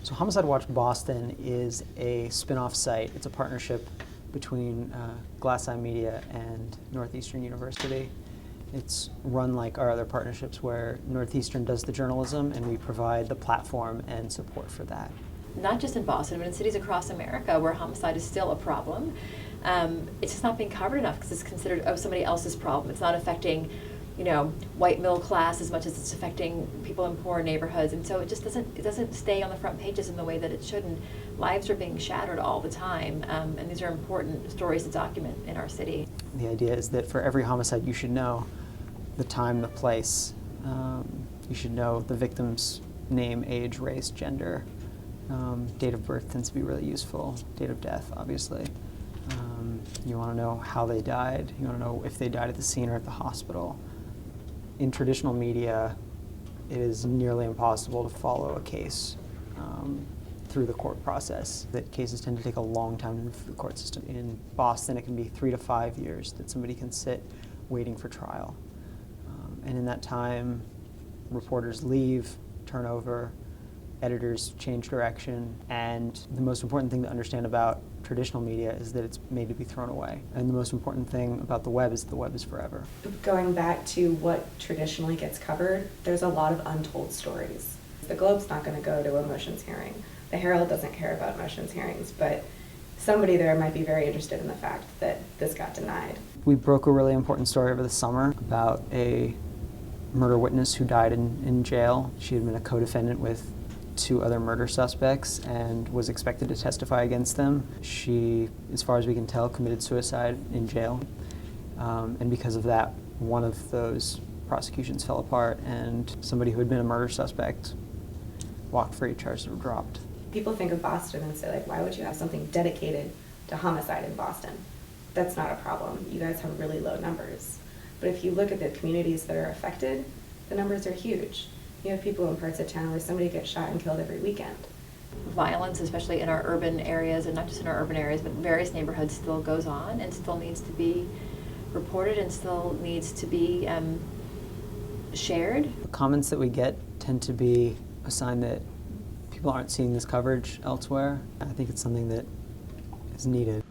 So Homicide Watch Boston is a spin-off site. It's a partnership between Glass Eye Media and Northeastern University. It's run like our other partnerships where Northeastern does the journalism and we provide the platform and support for that. Not just in Boston, but in cities across America where homicide is still a problem. It's just not being covered enough because it's considered somebody else's problem. It's not affecting, white middle class as much as it's affecting people in poor neighborhoods, and so it just doesn't stay on the front pages in the way that it should. And lives are being shattered all the time, and these are important stories to document in our city. The idea is that for every homicide, you should know the time, the place. You should know the victim's name, age, race, gender. Date of birth tends to be really useful. Date of death, obviously. You want to know how they died. You want to know if they died at the scene or at the hospital. In traditional media, it is nearly impossible to follow a case through the court process. That cases tend to take a long time to move through the court system. In Boston, it can be 3 to 5 years that somebody can sit waiting for trial. And in that time, reporters leave, turn over, editors change direction, and the most important thing to understand about traditional media is that it's made to be thrown away. And the most important thing about the web is forever. Going back to what traditionally gets covered, there's a lot of untold stories. The Globe's not going to go to a motions hearing. The Herald doesn't care about motions hearings, but somebody there might be very interested in the fact that this got denied. We broke a really important story over the summer about a murder witness who died in jail. She had been a co-defendant with 2 other murder suspects and was expected to testify against them. She, as far as we can tell, committed suicide in jail. And because of that, one of those prosecutions fell apart and somebody who had been a murder suspect walked free, charges were dropped. People think of Boston and say, why would you have something dedicated to homicide in Boston? That's not a problem. You guys have really low numbers. But if you look at the communities that are affected, the numbers are huge. You have people in parts of town where somebody gets shot and killed every weekend. Violence, especially in our urban areas, and not just in our urban areas, but various neighborhoods, still goes on and still needs to be reported and still needs to be shared. The comments that we get tend to be a sign that people aren't seeing this coverage elsewhere. I think it's something that is needed.